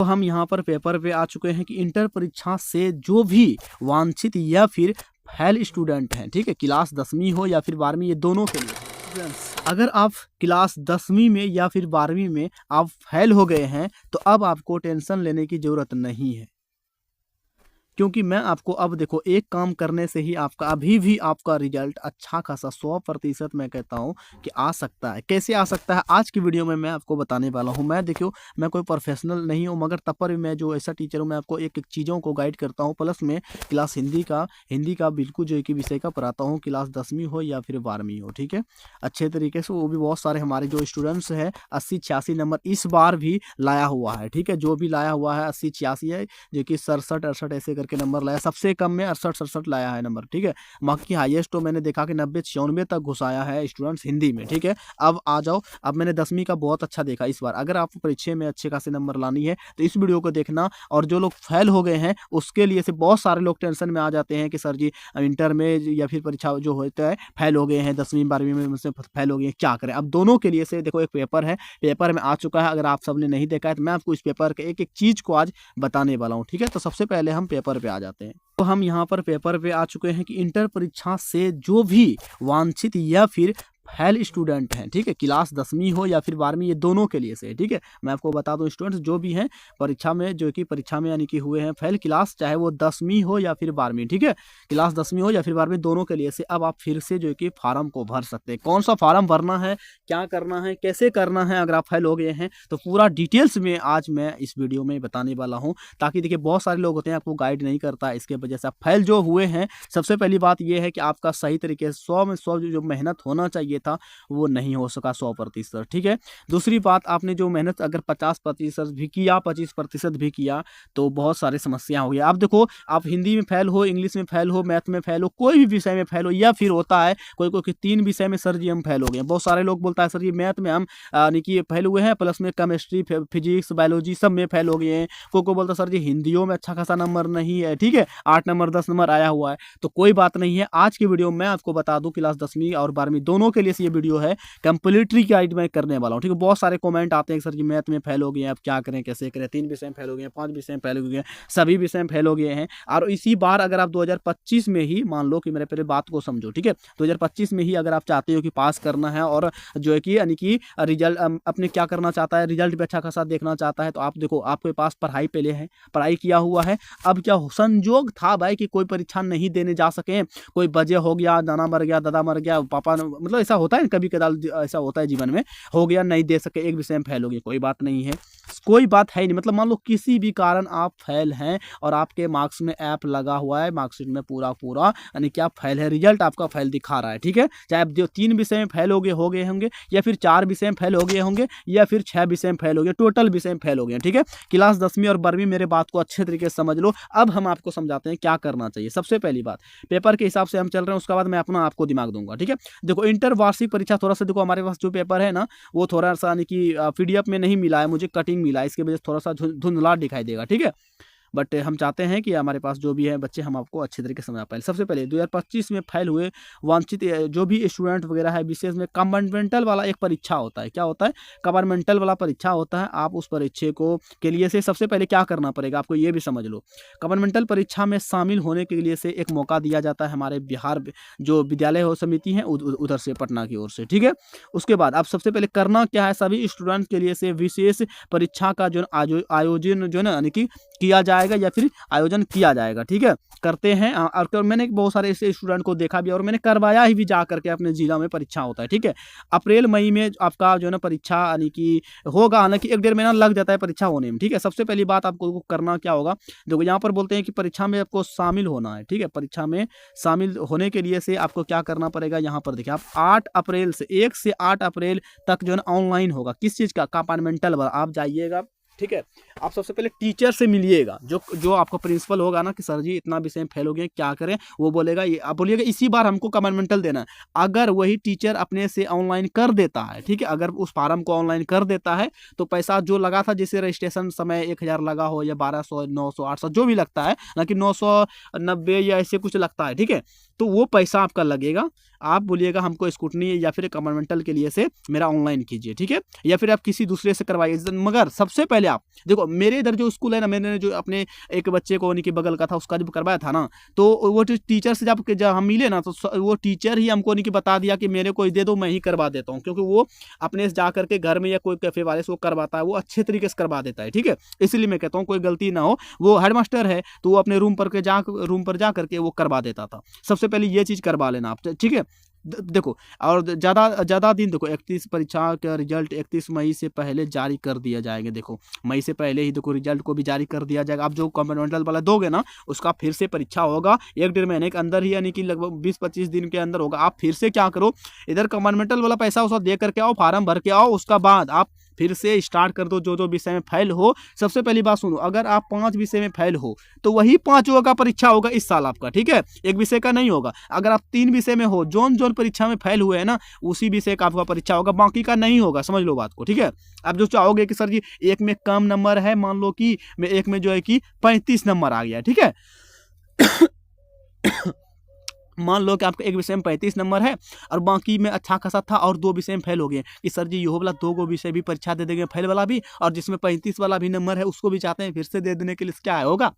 तो हम यहाँ पर पेपर पे आ चुके हैं कि इंटर परीक्षा से जो भी वांछित या फिर फेल स्टूडेंट हैं, ठीक है, क्लास 10वीं हो या फिर 12वीं, ये दोनों के लिए अगर आप क्लास 10वीं में या फिर 12वीं में आप फेल हो गए हैं तो अब आपको टेंशन लेने की ज़रूरत नहीं है, क्योंकि मैं आपको अब देखो एक काम करने से ही आपका अभी भी आपका रिजल्ट अच्छा खासा 100% मैं कहता हूँ कि आ सकता है। कैसे आ सकता है आज की वीडियो में मैं आपको बताने वाला हूँ। मैं देखियो मैं कोई प्रोफेशनल नहीं हूँ, मगर तब पर भी मैं जो ऐसा टीचर हूँ मैं आपको एक एक चीज़ों को गाइड करता हूँ। प्लस में क्लास हिंदी का बिल्कुल जो एक विषय का पढ़ाता हूँ, क्लास 10वीं हो या फिर 12वीं हो, ठीक है, अच्छे तरीके से। वो भी बहुत सारे हमारे जो स्टूडेंट्स हैं 80-86 नंबर इस बार भी लाया हुआ है, ठीक है, जो भी लाया हुआ है 80-86 है, जो कि 67-68 ऐसे करके नंबर लाया, सबसे कम में 68-67 लाया है नंबर, ठीक है। बाकी हाईएस्ट तो मैंने देखा कि 90-94 तक घुसाया है स्टूडेंट्स हिंदी में, ठीक है। अब आ जाओ, अब मैंने 10वीं का बहुत अच्छा देखा इस बार। अगर आपको परीक्षा में अच्छे खासे नंबर लानी है तो इस वीडियो को देखना। और जो लोग फेल हो गए हैं उसके लिए से बहुत सारे लोग टेंशन में आ जाते हैं कि सर जी इंटर में या फिर परीक्षा जो होता है फेल हो गए हैं, 10वीं 12वीं में मुझसे फेल हो गए हैं, क्या करें। अब दोनों के लिए से देखो एक पेपर है, पेपर में आ चुका है। अगर आप सबने नहीं देखा है तो मैं आपको इस पेपर के एक एक चीज़ को आज बताने वाला हूँ, ठीक है। तो सबसे पहले हम पेपर पे आ जाते हैं। तो हम यहाँ पर पेपर पे आ चुके हैं कि इंटर परीक्षा से जो भी वांछित या फिर फेल स्टूडेंट हैं, ठीक है, क्लास 10वीं हो या फिर 12वीं, ये दोनों के लिए से, ठीक है। मैं आपको बता दूं स्टूडेंट्स जो भी हैं परीक्षा में, जो कि परीक्षा में यानी कि हुए हैं फेल, क्लास चाहे वो 10वीं हो या फिर 12वीं, ठीक है, क्लास 10वीं हो या फिर 12वीं, दोनों के लिए से अब आप फिर से जो कि फार्म को भर सकते हैं। कौन सा फार्म भरना है, क्या करना है, कैसे करना है, अगर आप फेल हो गए हैं तो पूरा डिटेल्स में आज मैं इस वीडियो में बताने वाला हूँ। ताकि देखिए बहुत सारे लोग होते हैं आपको गाइड नहीं करता, इसके वजह से आप फेल जो हुए हैं। सबसे पहली बात यह है कि आपका सही तरीके से 100 में 100 जो मेहनत होना चाहिए था वो नहीं हो सका 100%, ठीक है। दूसरी बात, आपने जो मेहनत अगर 50% भी किया, 25% भी किया तो बहुत सारी समस्या हो गई। आप देखो, आप हिंदी में फेल हो, इंग्लिश में फेल हो, मैथ में फेल हो, कोई भी विषय में फेल हो, या फिर होता है कोई कोई 3 विषय में सर जी हम फेल हो गए। बहुत सारे लोग बोलता है सर जी मैथ में हम यानी कि फेल हुए हैं, प्लस में केमिस्ट्री, फिजिक्स, बायोलॉजी सब में फेल हो गए हैं। कोई बोलता सर जी हिंदियों में अच्छा खासा नंबर नहीं है, ठीक है, 8 नंबर 10 नंबर आया हुआ है। तो कोई बात नहीं है, आज की वीडियो में आपको बता दूं क्लास 10वीं और 12वीं दोनों के लिए ये वीडियो है, कंप्लीटली गाइड मैं करने वाला हूं, ठीक है। बहुत सारे कमेंट आते हैं सर जी मैथ में फेल हो गए हैं, अब क्या करें, कैसे करें, 3 विषय में फेल हो गए हैं, 5 विषय में फेल हो गए हैं, सभी विषय में फेल हो गए हैं। और इसी बार अगर आप 2025 में ही, मान लो कि मेरे पहले बात को समझो, ठीक है, 2025 में ही अगर आप चाहते हो कि पास करना है और जो है कि यानी कि रिजल्ट अपने क्या करना चाहता है, रिजल्ट भी अच्छा खासा देखना चाहता है, तो आप देखो आपके पास पढ़ाई पहले है, पढ़ाई किया हुआ है। अब क्या संजोग था भाई कि कोई परीक्षा नहीं देने जा सके, कोई वजह हो गया, नाना मर गया, दादा मर गया, पापा, मतलब ऐसा होता है कभी कदार, ऐसा होता है जीवन में, हो गया, नहीं दे सके, एक विषय में फेल हो गए, कोई बात नहीं है, कोई बात है नहीं। मतलब मान लो किसी भी कारण आप फेल हैं और आपके मार्क्स में ऐप लगा हुआ है, मार्कशीट में पूरा यानी कि आप फेल है, रिजल्ट आपका फेल दिखा रहा है, ठीक है। चाहे आप जो 3 विषय में फेल हो गए होंगे, या फिर 4 विषय में फेल हो गए होंगे, या फिर 6 विषय में फेल हो गए, टोटल विषय में फेल हो गए, ठीक है। क्लास 10वीं और 12वीं, मेरे बात को अच्छे तरीके से समझ लो। अब हम आपको समझाते हैं क्या करना चाहिए। सबसे पहली बात, पेपर के हिसाब से हम चल रहे हैं, उसके बाद मैं अपना आपको दिमाग दूंगा, ठीक है। देखो इंटर वार्षिक परीक्षा थोड़ा सा, देखो हमारे पास जो पेपर है ना वो थोड़ा सा यानी कि PDF में नहीं मिला है, मुझे कटिंग मिला है, इसके वजह से थोड़ा सा धुंधला दिखाई देगा, ठीक है। बट हम चाहते हैं कि हमारे पास जो भी है बच्चे, हम आपको अच्छे तरीके से समझा पाए। सबसे पहले 2025 में फेल हुए वांछित जो भी स्टूडेंट वगैरह है, विशेष में कंपार्टमेंटल वाला एक परीक्षा होता है, क्या होता है, कंपार्टमेंटल वाला परीक्षा होता है। आप उस परीक्षा को के लिए से सबसे पहले क्या करना पड़ेगा आपको, ये भी समझ लो। कंपार्टमेंटल परीक्षा में शामिल होने के लिए से एक मौका दिया जाता है हमारे बिहार जो विद्यालय हो समिति है उधर से, पटना की ओर से, ठीक है। उसके बाद आप सबसे पहले करना क्या है, सभी स्टूडेंट के लिए से विशेष परीक्षा का जो आयोजन जो ना यानी कि किया जाएगा या फिर आयोजन किया जाएगा, ठीक है, करते हैं। और मैंने बहुत सारे ऐसे स्टूडेंट को देखा भी और मैंने करवाया ही भी जा करके, अपने जिला में परीक्षा होता है, ठीक है। अप्रैल मई में आपका जो है ना परीक्षा यानी कि होगा, हालांकि 1-1.5 महीना लग जाता है परीक्षा होने में, ठीक है। सबसे पहली बात आपको करना क्या होगा, देखो यहाँ पर बोलते हैं कि परीक्षा में आपको शामिल होना है, ठीक है। परीक्षा में शामिल होने के लिए से आपको क्या करना पड़ेगा, यहाँ पर देखिए आप 8 अप्रैल से 1 से 8 अप्रैल तक जो है ना ऑनलाइन होगा, किस चीज़ का, कंपार्टमेंटल वाला। आप जाइएगा, ठीक है, आप सबसे पहले टीचर से मिलिएगा, जो आपका प्रिंसिपल होगा ना कि सर जी इतना विषय में फेल हो गए, क्या करें, वो बोलेगा, ये आप बोलिएगा इसी बार हमको कंपार्टमेंटल देना है। अगर वही टीचर अपने से ऑनलाइन कर देता है, ठीक है, अगर उस फार्म को ऑनलाइन कर देता है तो पैसा जो लगा था, जैसे रजिस्ट्रेशन समय 1000 लगा हो या 1200, 900, 800 जो भी लगता है ना, कि 990 या ऐसे कुछ लगता है, ठीक है, तो वो पैसा आपका लगेगा। आप बोलिएगा हमको स्कूटनी या फिर कंपार्टमेंटल के लिए से मेरा ऑनलाइन कीजिए, ठीक है, या फिर आप किसी दूसरे से करवाइए। मगर सबसे पहले आप देखो, मेरे इधर जो स्कूल है ना, मैंने जो अपने एक बच्चे को उनके बगल का था उसका जब करवाया था ना, तो वो टीचर से जब हम मिले ना, तो वो टीचर ही हमको उनकी बता दिया कि मेरे को दे दो, मैं ही करवा देता हूँ, क्योंकि वो अपने से जा करके घर में या कोई कैफे वाले से वो करवाता है, वो अच्छे तरीके से करवा देता है, ठीक है। इसलिए मैं कहता हूँ कोई गलती ना हो, वो हेडमास्टर है तो वो अपने रूम पर जा करके वो करवा देता था। सबसे पहले ये चीज़ करवा लेना आप, ठीक है। देखो, और ज़्यादा दिन देखो, 31 परीक्षा का रिजल्ट 31 मई से पहले जारी कर दिया जाएगा। देखो, मई से पहले ही देखो रिजल्ट को भी जारी कर दिया जाएगा। आप जो कंपार्टमेंटल वाला दोगे ना, उसका फिर से परीक्षा होगा 1-1.5 महीने के अंदर ही, यानी कि लगभग 20-25 दिन के अंदर होगा। आप फिर से क्या करो, इधर कंपार्टमेंटल वाला पैसा उसका दे करके आओ, फार्म भर के आओ, उसका बाद आप फिर से स्टार्ट कर दो। जो विषय में फेल हो, सबसे पहली बात सुनो, अगर आप 5 विषय में फेल हो तो वही 5 का परीक्षा होगा इस साल आपका, ठीक है, एक विषय का नहीं होगा। अगर आप 3 विषय में हो, जोन परीक्षा में फेल हुए हैं ना, उसी विषय का आपका परीक्षा होगा, बाकी का नहीं होगा। समझ लो बात को, ठीक है। आप जो चाहोगे कि सर जी एक में कम नंबर है, मान लो कि एक में जो है कि 35 नंबर आ गया, ठीक है। मान लो कि आपका एक विषय में 35 नंबर है और बाकी में अच्छा खासा था और 2 विषय में फेल हो गए, कि सर जी ये वाला 2 विषय भी परीक्षा दे देंगे, फेल वाला भी, और जिसमें 35 वाला भी नंबर है उसको भी चाहते हैं फिर से दे देने के लिए, क्या होगा?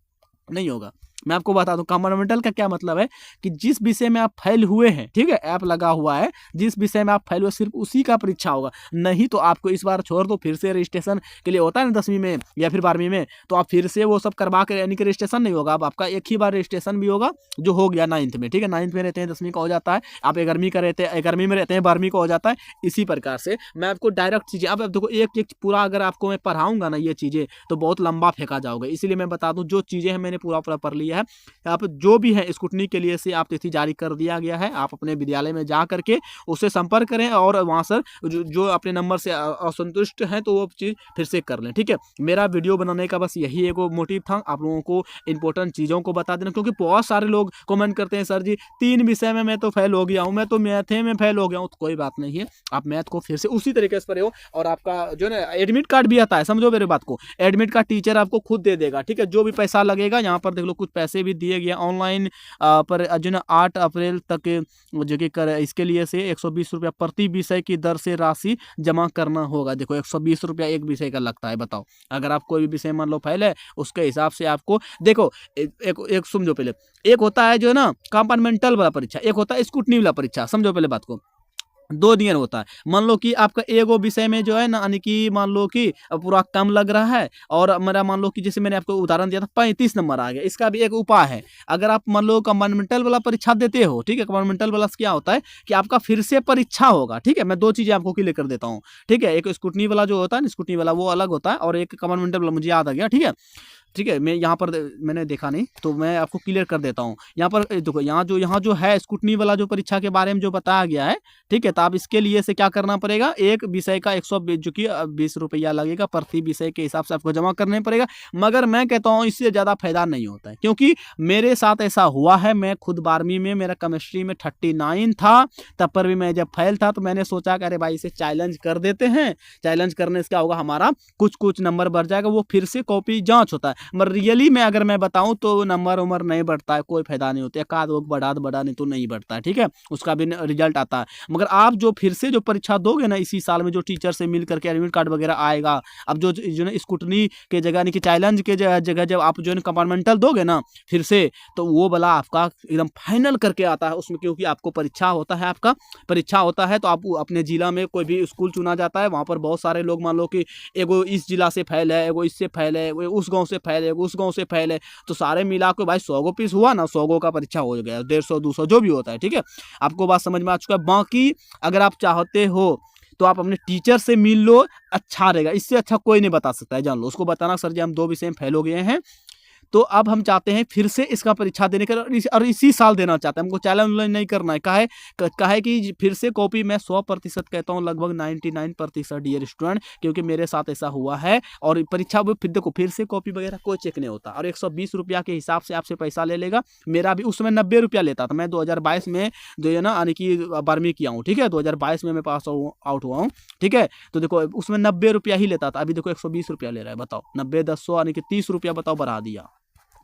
नहीं होगा। मैं आपको बता दूं, कंपार्टमेंटल का क्या मतलब है कि जिस विषय में आप फेल हुए हैं, ठीक है, ऐप लगा हुआ है, जिस विषय में आप फेल हुए सिर्फ उसी का परीक्षा होगा। नहीं तो आपको इस बार छोड़ दो, फिर से रजिस्ट्रेशन के लिए होता है ना 10वीं में या फिर 12वीं में, तो आप फिर से वो सब करवा कर, यानी कि रजिस्ट्रेशन नहीं होगा। अब आपका एक ही बार रजिस्ट्रेशन भी होगा जो हो गया 9th में, ठीक है। 9th में रहते हैं 10वीं का हो जाता है, आप 11वीं का रहते हैं 11वीं में रहते हैं 12वीं का हो जाता है। इसी प्रकार से मैं आपको डायरेक्ट चीज़ें, अब देखो एक पूरा अगर आपको मैं पढ़ाऊंगा ना ये चीज़ें, तो बहुत लंबा फेंका जाओगे। इसीलिए मैं बता दूँ, जो चीज़ें हैं मैंने पूरा पढ़ लिया है। आप जो भी है स्कूटनी के लिए से आप तिथि जारी कर दिया गया है, आप अपने विद्यालय में जा करके उससे संपर्क करें और वहाँ से जो अपने नंबर से असंतुष्ट हैं तो वो चीज़ फिर से कर लें, ठीक है। मेरा वीडियो बनाने का बस यही एक मोटिव था, आप लोगों को इंपॉर्टेंट चीज़ों को बता देना, क्योंकि बहुत सारे लोग कमेंट करते हैं सर जी 3 विषय में मैं तो फेल हो गया हूँ, मैं तो मैथ में फेल हो गया हूँ। तो कोई बात नहीं है, आप मैथ को फिर से उसी तरीके से पढ़े हो, और आपका जो है एडमिट कार्ड भी आता है, समझो मेरे बात को, एडमिट कार्ड टीचर आपको खुद दे देगा, ठीक है। जो भी पैसा लगेगा, यहाँ पर देख लो कुछ पैसे भी दिए गए ऑनलाइन पर जो ना 8 अप्रैल तक जो कि इसके लिए से 120 रुपया प्रति विषय की दर से राशि जमा करना होगा। देखो 120 रुपया एक विषय का लगता है, बताओ। अगर आप कोई भी विषय मान लो फेल है, उसके हिसाब से आपको देखो एक समझो पहले, एक होता है जो है ना कंपार्टमेंटल वाला परीक्षा, एक होता है स्कूटनी वाला परीक्षा, समझो पहले बात को। 2 दिन होता है। मान लो कि आपका एगो विषय में जो है ना, यानी कि मान लो कि पूरा कम लग रहा है, और मेरा मान लो कि जैसे मैंने आपको उदाहरण दिया था 35 नंबर आ गया। इसका भी एक उपाय है, अगर आप मान लो कंपार्टमेंटल वाला परीक्षा देते हो, ठीक है, कंपार्टमेंटल वाला क्या होता है कि आपका फिर से परीक्षा होगा, ठीक है। मैं 2 चीज़ें आपको क्लियर कर देता हूँ, ठीक है। एक स्कूटनी वाला जो होता है ना, स्कूटनी वाला वो अलग होता है, और एक कंपार्टमेंटल वाला, मुझे याद आ गया, ठीक है। ठीक है, मैं यहाँ पर मैंने देखा नहीं तो मैं आपको क्लियर कर देता हूँ। यहाँ पर देखो, यहाँ जो है स्कूटनी वाला जो परीक्षा के बारे में जो बताया गया है, ठीक है, तो आप इसके लिए से क्या करना पड़ेगा, एक विषय का 120 जो कि 20 रुपया लगेगा प्रति विषय के हिसाब से आपको जमा करने पड़ेगा। मगर मैं कहता हूँ इससे ज़्यादा फायदा नहीं होता है, क्योंकि मेरे साथ ऐसा हुआ है। मैं खुद 12वीं में मेरा केमिस्ट्री में 39 था, तब पर भी मैं जब फेल था तो मैंने सोचा कि अरे भाई इसे चैलेंज कर देते हैं। चैलेंज करने से क्या होगा, हमारा कुछ नंबर बढ़ जाएगा, वो फिर से कॉपी जाँच होता है। मगर रियली में अगर मैं बताऊं तो नंबर उमर नहीं बढ़ता है, कोई फायदा नहीं होता है, एकाध लोग बढ़ा नहीं तो नहीं बढ़ता है, ठीक है, उसका भी रिजल्ट आता है। मगर आप जो फिर से जो परीक्षा दोगे ना इसी साल में, जो टीचर से मिल करके एडमिट कार्ड वगैरह आएगा, अब जो है स्कूटनी के जगह यानी कि चैलेंज के जगह जब आप जो है कंपार्टमेंटल दोगे ना फिर से, तो वो वाला आपका एकदम फाइनल करके आता है उसमें, क्योंकि आपको परीक्षा होता है, आपका परीक्षा होता है तो आप अपने जिला में कोई भी स्कूल चुना जाता है। वहाँ पर बहुत सारे लोग, मान लो कि एगो इस जिला से फेल है, एगो इससे फेल है, उस गाँव से फेल है, उस गांव से फेल है, तो सारे मिला के भाई 100 पीस हुआ ना, 100 का परीक्षा हो गया, 150-200 जो भी होता है, ठीक है। आपको बात समझ में आ चुका है। बाकी अगर आप चाहते हो तो आप अपने टीचर से मिल लो, अच्छा रहेगा। इससे अच्छा कोई नहीं बता सकता है, जान लो। उसको बताना सर जी हम 2 विषय में फेल हो गए हैं, तो अब हम चाहते हैं फिर से इसका परीक्षा देने का, और इसी साल देना चाहते हैं। हमको चैलेंज नहीं करना है। काहे कि फिर से कॉपी मैं 100% कहता हूँ, लगभग 99% डियर स्टूडेंट, क्योंकि मेरे साथ ऐसा हुआ है। और परीक्षा फिर देखो, फिर से कॉपी वगैरह कोई चेक नहीं होता, और 120 रुपया के हिसाब से आपसे पैसा ले लेगा। मेरा भी उसमें 90 रुपया लेता था। मैं 2022 में जो है ना, यानी कि 12वीं किया हूँ, ठीक है, 2022 में मैं पास आउट हुआ हूँ, ठीक है। तो देखो उसमें 90 रुपया ही लेता था, अभी देखो 120 रुपया ले रहा है, बताओ। 90 10 100 यानी कि 30 रुपया, बताओ, बढ़ा दिया।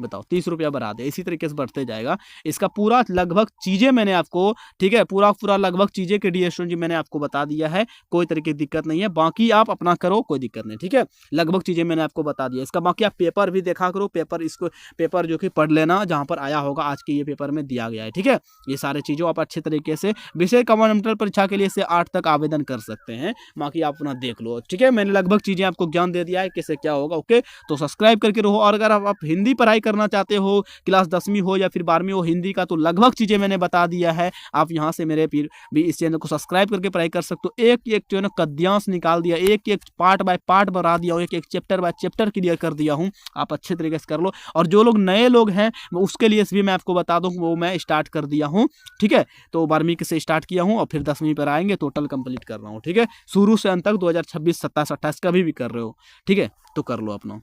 बताओ 30 रुपया बढ़ा दे, इसी तरीके से बढ़ते जाएगा। इसका पूरा लगभग चीज़ें मैंने आपको, ठीक है, पूरा लगभग चीज़ें के डियर स्टूडेंट जी मैंने आपको बता दिया है, कोई तरीके की दिक्कत नहीं है। बाकी आप अपना करो, कोई दिक्कत नहीं, ठीक है। लगभग चीज़ें मैंने आपको बता दिया। इसका बाकी आप पेपर भी देखा करो, पेपर जो कि पढ़ लेना, जहाँ पर आया होगा आज के ये पेपर में दिया गया है, ठीक है। ये सारे चीज़ों आप अच्छे तरीके से विषय कॉम्पार्टमेंटल परीक्षा के लिए से 8 तक आवेदन कर सकते हैं। बाकी आप अपना देख लो, ठीक है। मैंने लगभग चीज़ें आपको ज्ञान दे दिया है कैसे क्या होगा, ओके। तो सब्सक्राइब करके रहो। और अगर आप हिंदी पढ़ाई करना चाहते हो, क्लास 10वीं हो या फिर 12वीं हो, हिंदी का तो लगभग चीज़ें मैंने बता दिया है। आप यहाँ से मेरे फिर भी इस चैनल को सब्सक्राइब करके पढ़ाई कर सकते हो। एक एक जो है ना गद्यांश निकाल दिया, एक एक पार्ट बाय पार्ट बढ़ा दिया हूँ, एक एक चैप्टर बाय चैप्टर क्लियर कर दिया हूँ। आप अच्छे तरीके से कर लो। और जो लोग नए लोग हैं उसके लिए भी मैं आपको बता दूँ, वो मैं स्टार्ट कर दिया हूँ, ठीक है। तो 12वीं से स्टार्ट किया हूँ और फिर 10वीं पर आएंगे, टोटल कंप्लीट कर रहा हूँ, ठीक है। शुरू से अंत तक 2026, 27, 28 कभी भी कर रहे हो, ठीक है, तो कर लो अपना।